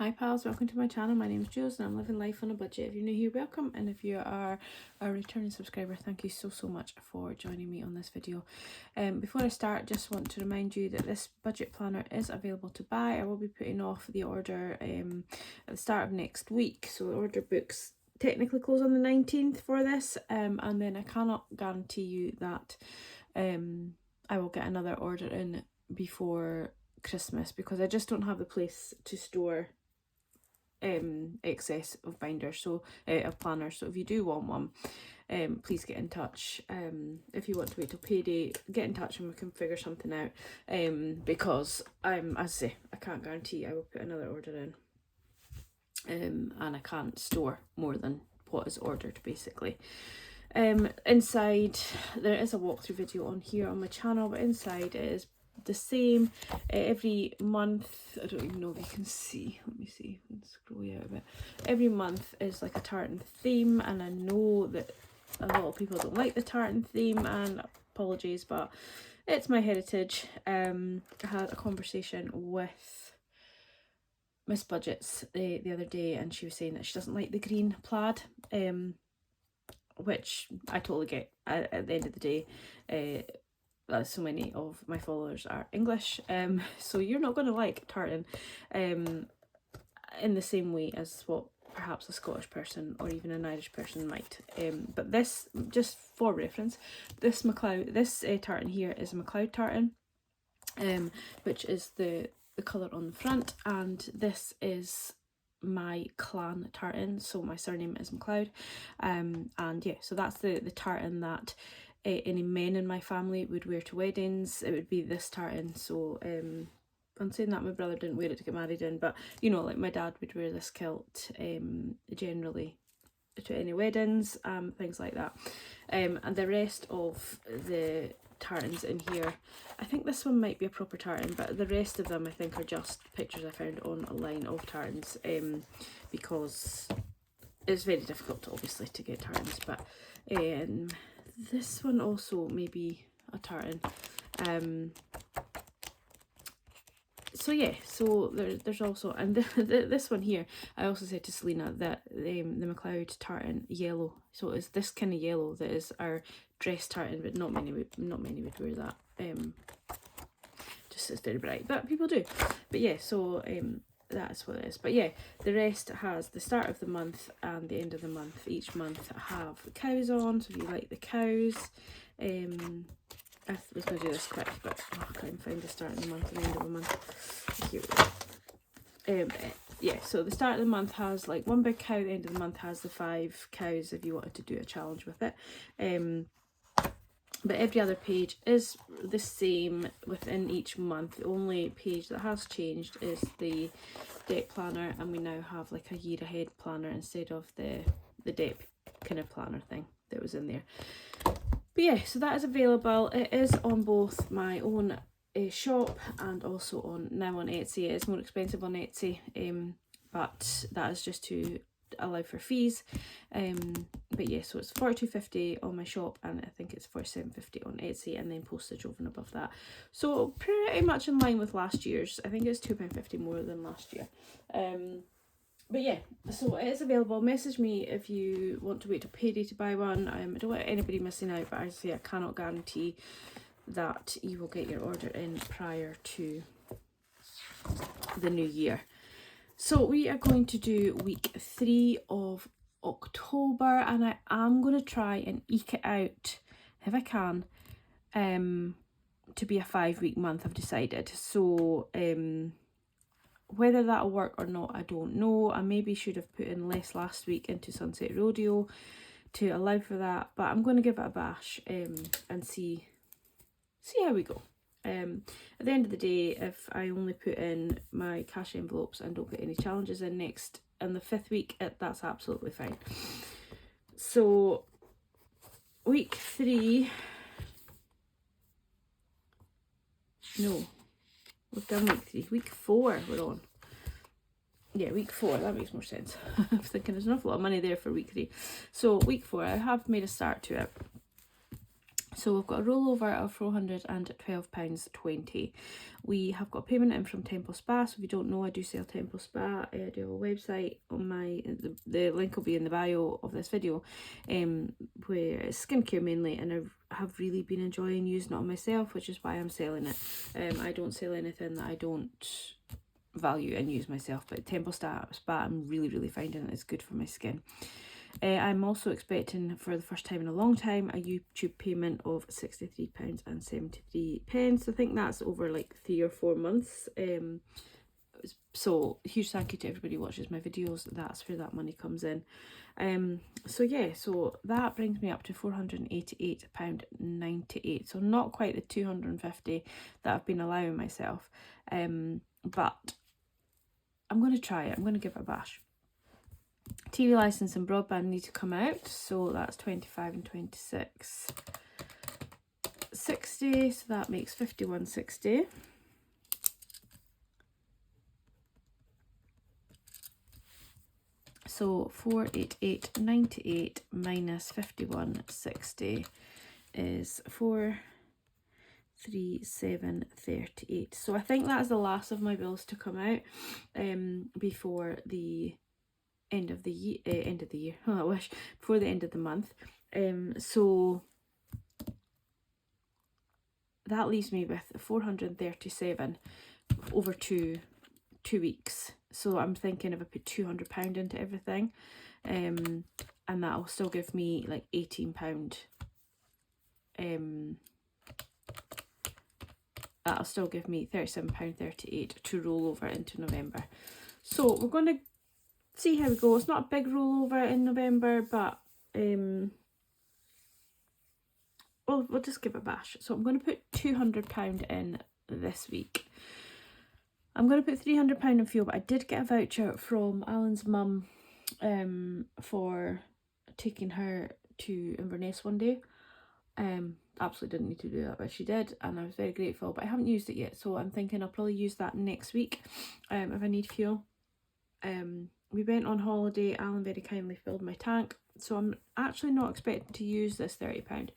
Hi pals, welcome to my channel. My name is Julz and I'm living life on a budget. If you're new here, welcome, and if you are a returning subscriber, thank you so much for joining me on this video. Before I start, just want to remind you that this budget planner is available to buy. I will be putting off the order at the start of next week, so the order books technically close on the 19th for this, and then I cannot guarantee you that I will get another order in before Christmas because I just don't have the place to store excess of binders, so of planners. So if you do want one, please get in touch. If you want to wait till payday, get in touch and we can figure something out, because as I say, I can't guarantee I will put another order in, and I can't store more than what is ordered basically. Inside there is a walkthrough video on here on my channel, but inside it is the same every month. I don't even know if you can see, let me see, scroll you out a bit. Every month is like a tartan theme, and I know that a lot of people don't like the tartan theme, and apologies, but it's my heritage. I had a conversation with Miss Budgets the other day, and she was saying that she doesn't like the green plaid, which I totally get. At the end of the day, so many of my followers are English, so you're not going to like tartan in the same way as what perhaps a Scottish person or even an Irish person might. But this, just for reference, this tartan here is a MacLeod tartan, which is the colour on the front, and this is my clan tartan, so my surname is MacLeod, and yeah, so that's the tartan that any men in my family would wear to weddings. It would be this tartan. So I'm saying that my brother didn't wear it to get married in, but you know, like my dad would wear this kilt generally to any weddings, things like that. And the rest of the tartans in here, I think this one might be a proper tartan, but the rest of them I think are just pictures I found online of tartans, because it's very difficult obviously to get tartans. But this one also may be a tartan. So yeah, so there's also, and this one here, I also said to Selena that the MacLeod tartan yellow, so it's this kind of yellow that is our dress tartan, but not many would wear that. Just it's very bright, but people do. But yeah, so that's what it is. But yeah, the rest has the start of the month and the end of the month. Each month have cows on, so if you like the cows. I was going to do this quick, but I can't find the start of the month and the end of the month. Here yeah, so the start of the month has like one big cow, the end of the month has the 5 cows if you wanted to do a challenge with it. But every other page is the same within each month. The only page that has changed is the deck planner, and we now have like a year ahead planner instead of the deck kind of planner thing that was in there. But yeah, so that is available. It is on both my own shop and also now on Etsy. It is more expensive on Etsy, but that is just to allow for fees. But yeah, so it's $42.50 on my shop, and I think it's $47.50 on Etsy, and then postage over and above that. So pretty much in line with last year's. I think it's £2.50 more than last year. But yeah, so it is available. Message me if you want to wait till payday to buy one. I don't want anybody missing out, but as I say, I cannot guarantee that you will get your order in prior to the new year. So we are going to do week 3 of October, and I am going to try and eke it out, if I can, to be a 5-week month, I've decided. So whether that'll work or not, I don't know. I maybe should have put in less last week into Sunset Rodeo to allow for that, but I'm going to give it a bash and see how we go. At the end of the day, if I only put in my cash envelopes and don't get any challenges in the 5th week, that's absolutely fine. So week 3, no, we've done week 3, week 4 we're on. Yeah, week 4, that makes more sense. I'm thinking there's an awful lot of money there for week 3. So week 4, I have made a start to it. So we've got a rollover of £412.20. We have got a payment in from Temple Spa. So if you don't know, I do sell Temple Spa. I do have a website on the link will be in the bio of this video, where it's skincare mainly, and I have really been enjoying using it on myself, which is why I'm selling it. I don't sell anything that I don't value and use myself, but Temple Spa I'm really finding it's good for my skin. I'm also expecting, for the first time in a long time, a YouTube payment of £63.73. I think that's over like 3 or 4 months. So huge thank you to everybody who watches my videos. That's where that money comes in. So yeah, so that brings me up to £488.98. So not quite the 250 that I've been allowing myself. But I'm going to try it. I'm going to give it a bash. TV licence and broadband need to come out, so that's 25 and 26, 60, so that makes 51.60. So 488.98 minus 51.60 is 437.38. So I think that's the last of my bills to come out before the end of the year, oh, I wish, before the end of the month. So that leaves me with 437 over two weeks. So I'm thinking if I put £200 into everything, and that'll still give me like £18. That'll still give me £37.38 to roll over into November. So we're going to see how we go. It's not a big rollover in November, but we'll just give it a bash. So I'm going to put £200 in this week. I'm going to put £300 in fuel, but I did get a voucher from Alan's mum for taking her to Inverness one day. Absolutely didn't need to do that, but she did, and I was very grateful, but I haven't used it yet, so I'm thinking I'll probably use that next week if I need fuel. We went on holiday. Alan very kindly filled my tank, so I'm actually not expecting to use this £30.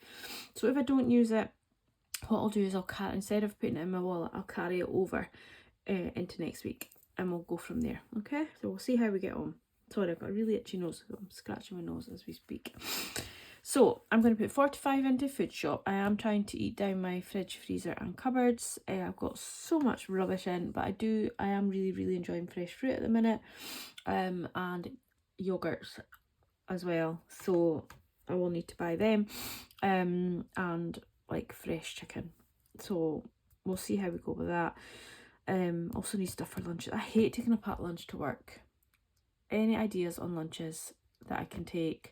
So if I don't use it, what I'll do is instead of putting it in my wallet, I'll carry it over into next week, and we'll go from there. Okay, so we'll see how we get on. Sorry, I've got a really itchy nose, so I'm scratching my nose as we speak. So I'm going to put 45 into food shop. I am trying to eat down my fridge, freezer and cupboards. I've got so much rubbish in, but I am really enjoying fresh fruit at the minute, and yogurts as well, so I will need to buy them, and like fresh chicken. So we'll see how we go with that. Also need stuff for lunch. I hate taking a packed lunch to work. Any ideas on lunches that I can take?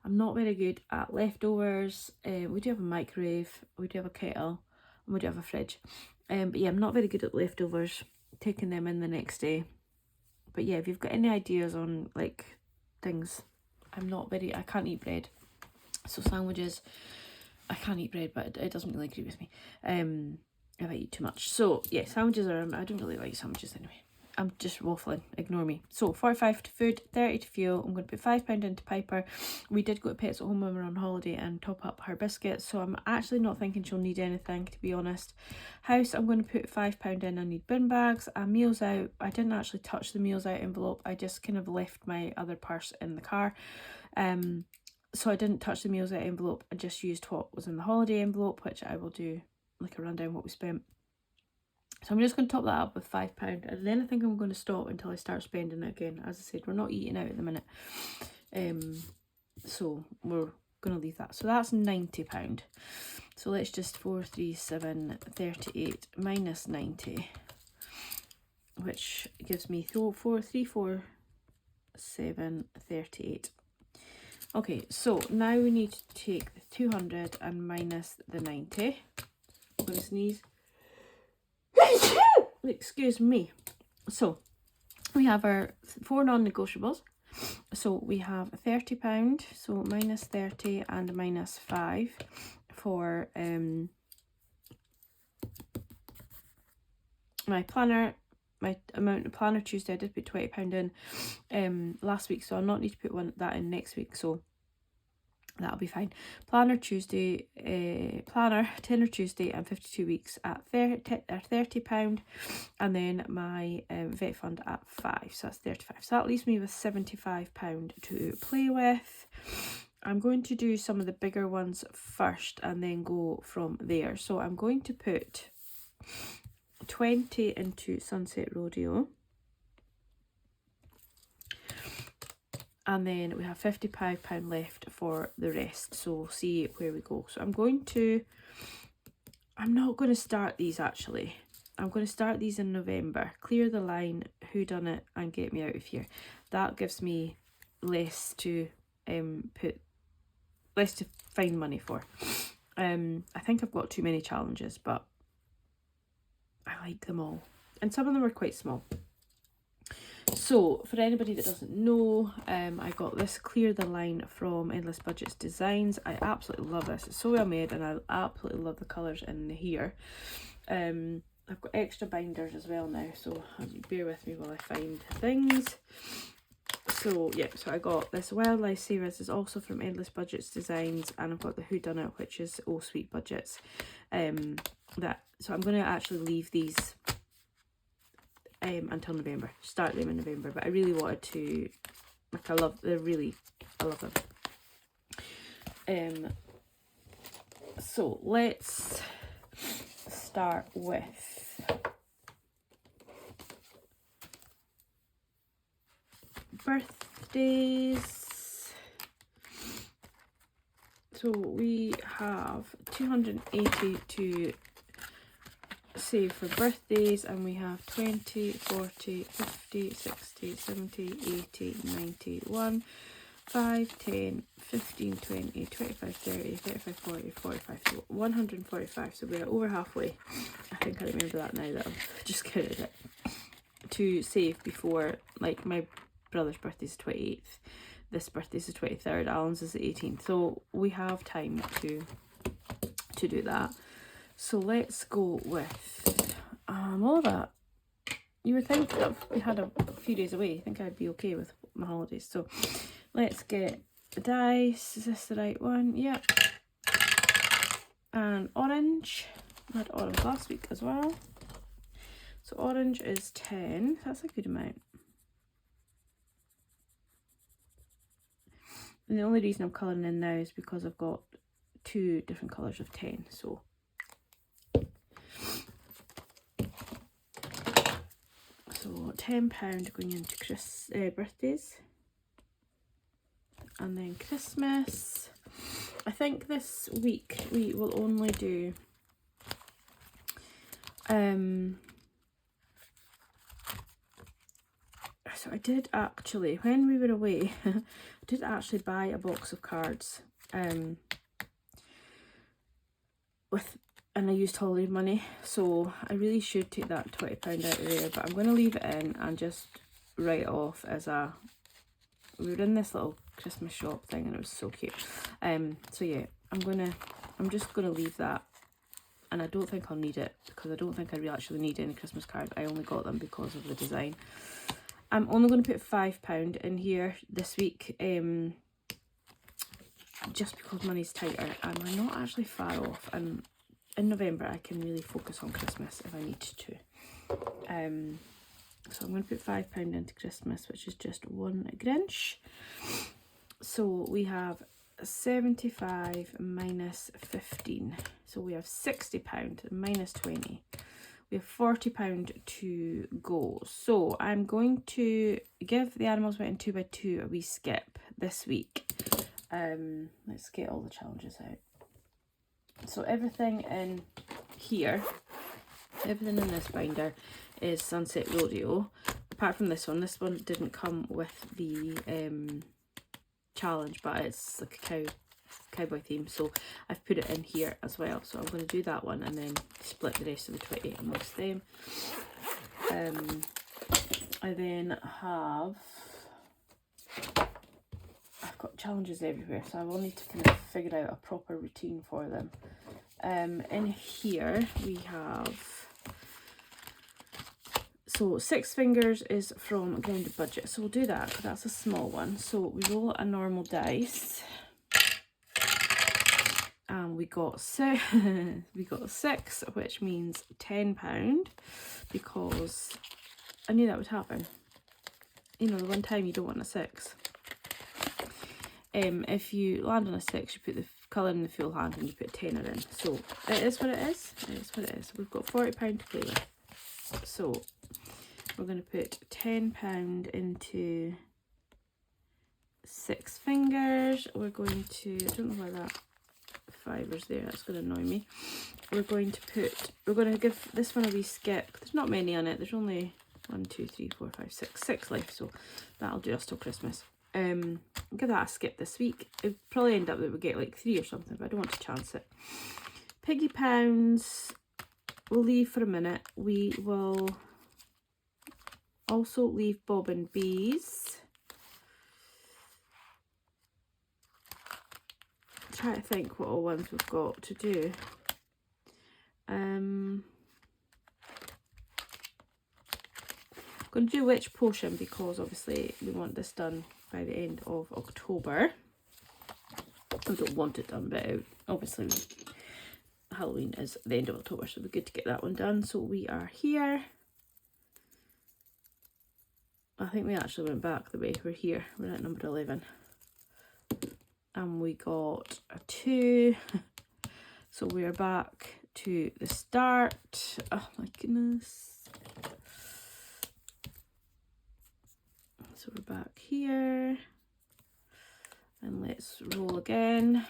I'm not very good at leftovers. We do have a microwave, we do have a kettle, and we do have a fridge. But yeah, I'm not very good at leftovers, taking them in the next day. But yeah, if you've got any ideas on like things, I can't eat bread. So sandwiches, I can't eat bread, but it doesn't really agree with me if I eat too much. So yeah, sandwiches I don't really like sandwiches anyway. I'm just waffling, ignore me. So 45 to food, 30 to fuel. I'm going to put £5 into Piper. We did go to Pets at Home when we were on holiday and top up her biscuits, so I'm actually not thinking she'll need anything, to be honest. House, I'm going to put £5 in. I need bin bags. Meals out, I didn't actually touch the meals out envelope. I just kind of left my other purse in the car. So I didn't touch the meals out envelope. I just used what was in the holiday envelope, which I will do like a rundown what we spent. So I'm just going to top that up with £5, and then I think I'm going to stop until I start spending it again. As I said, we're not eating out at the minute, so we're going to leave that. So that's £90. So let's just 437.38 minus 90, which gives me 347.38. Okay, so now we need to take the 200 and minus the 90. I'm going to sneeze. Excuse me. So we have our 4 non-negotiables. So we have £30, so minus 30 and minus 5 for my planner. My amount of planner Tuesday, I did put £20 in last week, so I'll not need to put that in next week. So That'll be fine. Planner Tuesday, planner Tenner Tuesday and 52 weeks at £30, and then my vet fund at 5, so that's 35. So that leaves me with £75 to play with. I'm going to do some of the bigger ones first and then go from there. So I'm going to put 20 into Sunset Rodeo. And then we have £55 left for the rest. So we'll see where we go. So I'm not going to start these actually. I'm going to start these in November. Clear the line, whodunit, and get me out of here. That gives me less to find money for. I think I've got too many challenges, but I like them all. And some of them are quite small. So, for anybody that doesn't know, I got this Clear the Line from Endless Budgets Designs. I absolutely love this. It's so well made and I absolutely love the colours in here. I've got extra binders as well now, so bear with me while I find things. So, yeah, so I got this Wildlife Savers is also from Endless Budgets Designs, and I've got the Whodunit, which is Oh Sweet Budgets. So I'm going to actually leave these until November, start them in November, but I really wanted to, like, I love them. So let's start with birthdays. So we have 280 to save for birthdays, and we have 20, 40, 50, 60, 70, 80, 90, 1, 5, 10, 15, 20, 25, 30, 35, 40, 45, so 145. So we're over halfway. I think I remember that now that I've just counted it. To save before, like, my brother's birthday is 28th, this birthday is the 23rd, Alan's is the 18th, so we have time to do that. So let's go with all of that. You would think that if we had a few days away, I think I'd be okay with my holidays. So let's get the dice. Is this the right one? Yep. And orange. I had orange last week as well. So orange is 10. That's a good amount. And the only reason I'm colouring in now is because I've got 2 different colours of 10. So £10 going into birthdays, and then Christmas. I think this week we will only do so I did actually, when we were away, I did actually buy a box of cards and I used holiday money, so I really should take that £20 out of there, but I'm going to leave it in and just write it off as we were in this little Christmas shop thing and it was so cute. So yeah, I'm just gonna leave that, and I don't think I'll need it because I don't think I really actually need any Christmas cards. I only got them because of the design. I'm only going to put £5 in here this week, just because money's tighter and we're not actually far off, and in November I can really focus on Christmas if I need to. So I'm going to put £5 into Christmas, which is just 1 Grinch. So we have 75 minus 15. So we have £60 minus 20. We have £40 to go. So I'm going to give the Animals Went in 2x2 a wee skip this week. Let's get all the challenges out. So everything in here, everything in this binder is Sunset Rodeo, apart from this one. This one didn't come with the challenge, but it's like a cowboy theme, so I've put it in here as well. So I'm going to do that one and then split the rest of the 20 amongst them. I then have, I've got challenges everywhere, so I will need to kind of figure out a proper routine for them. In here we have, so 6 Fingers is from Grounded Budget, so we'll do that because that's a small one. So we roll a normal dice, and we got we got 6, which means £10, because I knew that would happen. You know, the one time you don't want a 6. If you land on a 6, you put the colour in the full hand and you put a tenner in. So it is what it is. It is what it is. We've got £40 to play with. So we're going to put £10 into 6 fingers. We're going to, I don't know why that fiver's there, that's going to annoy me. We're going to give this one a wee skip. There's not many on it. There's only 1, 2, 3, 4, 5, 6 left, so that'll do us till Christmas. Give that a skip this week. It'd probably end up that we get like 3 or something, but I don't want to chance it. Piggy pounds we'll leave for a minute. We will also leave bobbin bees. Try to think what all ones we've got to do. I'm going to do witch potion because obviously we want this done by the end of October. I don't want it done, but obviously Halloween is the end of October, so it'll be good to get that one done. So we are here. I think we actually went back the way. We're here. We're at number 11. And we got a 2. So we're back to the start. Oh my goodness. So we're back here. And let's roll again.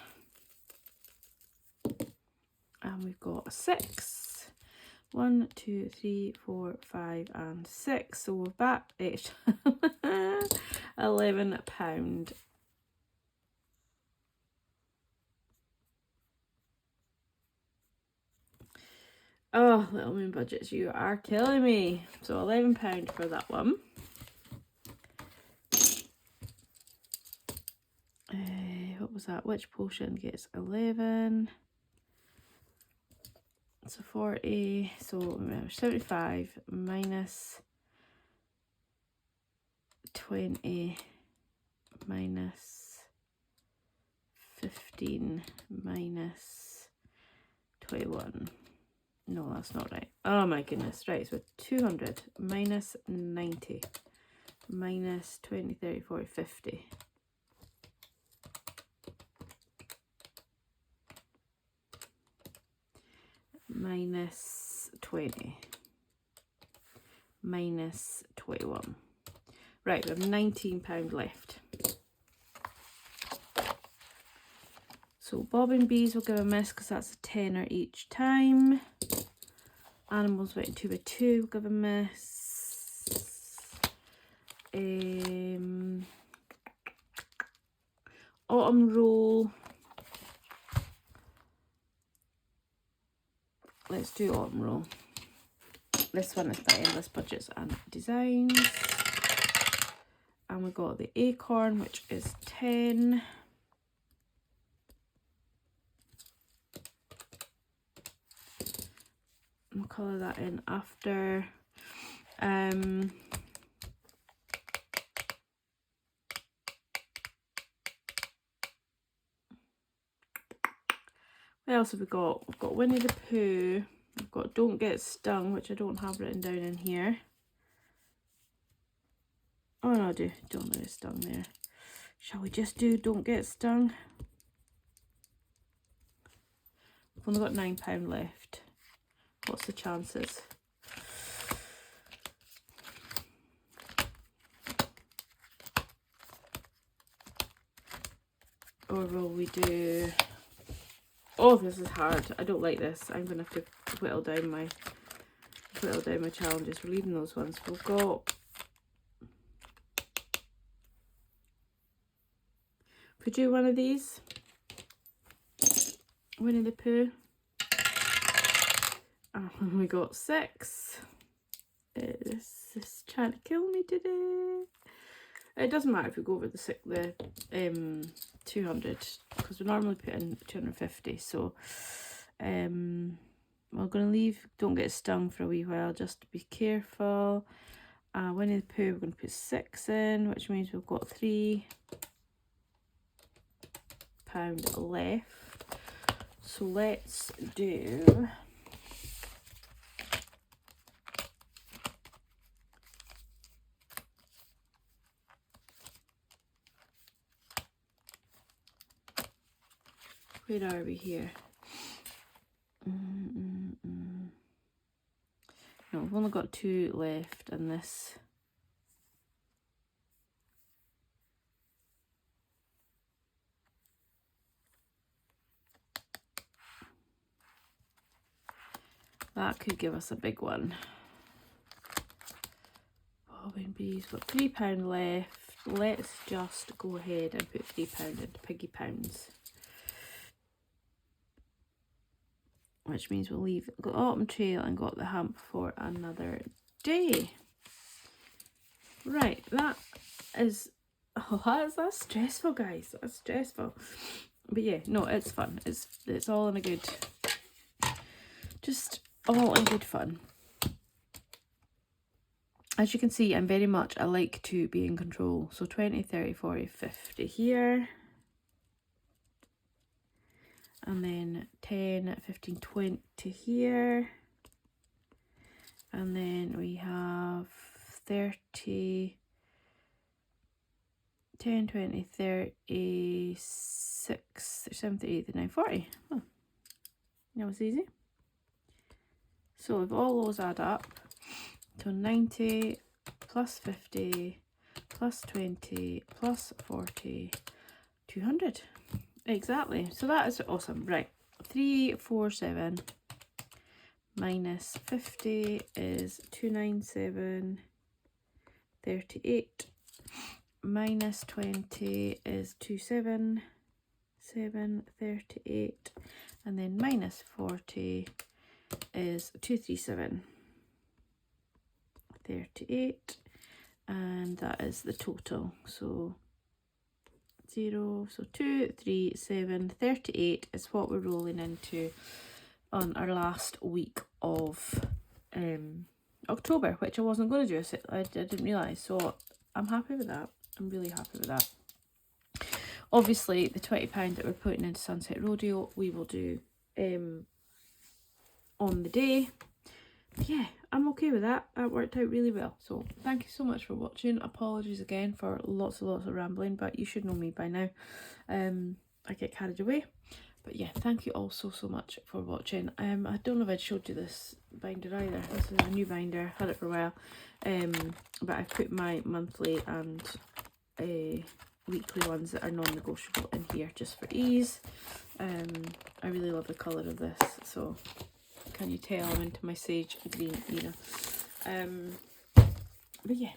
And we've got a 6. 1, 2, 3, 4, 5, and 6. So we're back at £11. Oh, Little Moon budgets, you are killing me. So £11 for that one. What was that? Witch potion gets 11. So 40. So 75 minus 20 minus 15 minus 21. No, that's not right. Oh my goodness. Right, so 200 minus 90 minus 20, 30, 40, 50. Minus 20 minus 21. Right, we have £19 left. So bobbin bees will give a miss because that's a tenner each time. Animals went 2 by 2 will give a miss. Autumn roll. Let's do autumn roll. This one is by Endless Budgets and Designs. And we got the acorn, which is 10. We'll colour that in after. What else have we got? We've got Winnie the Pooh. We've got Don't Get Stung, which I don't have written down in here. Oh no, I do. Don't Get Stung there. Shall we just do Don't Get Stung? We've only got £9 left. What's the chances? Or will we do... Oh, this is hard. I don't like this. I'm gonna have to whittle down my challenges. We're leaving those ones. We've got... If we do one of these, Winnie the Pooh. And we got 6. This is trying to kill me today. It doesn't matter if we go over the 200 because we normally put in 250. So we're going to leave Don't Get Stung for a wee while just to be careful. Winnie the Pooh, we're going to put 6 in, which means we've got £3 left. So let's do where are we here? No, we've only got 2 left in this. That could give us a big one. Bobbin bees, got £3 left. Let's just go ahead and put £3 into piggy pounds. Which means we'll leave the autumn trail and got the hump for another day. Right, that's stressful, guys. That's stressful. But yeah, no, it's fun. It's all in a good, just all in good fun. As you can see, I like to be in control. So 20, 30, 40, 50 here. And then 10, 15, 20 here. And then we have 30, 10, 20, 36, 37, 38, 39, 40. Oh, that was easy. So if all those add up to 90 plus 50 plus 20 plus 40, 200. Exactly. So that is awesome. Right. 347 minus 50 is 297.38. Minus 20 is 277.38. And then minus 40 is 237.38. And that is the total. So 0, so 237.38 is what we're rolling into on our last week of October, which I wasn't going to do. I didn't realise, so I'm happy with that. I'm really happy with that. Obviously, the £20 that we're putting into Sunset Rodeo, we will do on the day. But yeah, I'm okay with that. That worked out really well. So thank you so much for watching. Apologies again for lots of rambling, but you should know me by now. I get carried away. But yeah, thank you all so much for watching. I don't know if I'd showed you this binder either. This is a new binder. Had it for a while. But I've put my monthly and weekly ones that are non-negotiable in here just for ease. I really love the colour of this, so can you tell I'm into my sage green era. But yeah,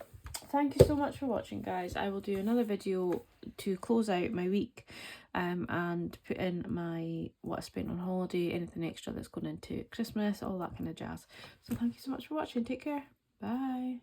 thank you so much for watching, guys. I will do another video to close out my week and put in my what I spent on holiday, anything extra that's going into Christmas, all that kind of jazz. So thank you so much for watching. Take care. Bye.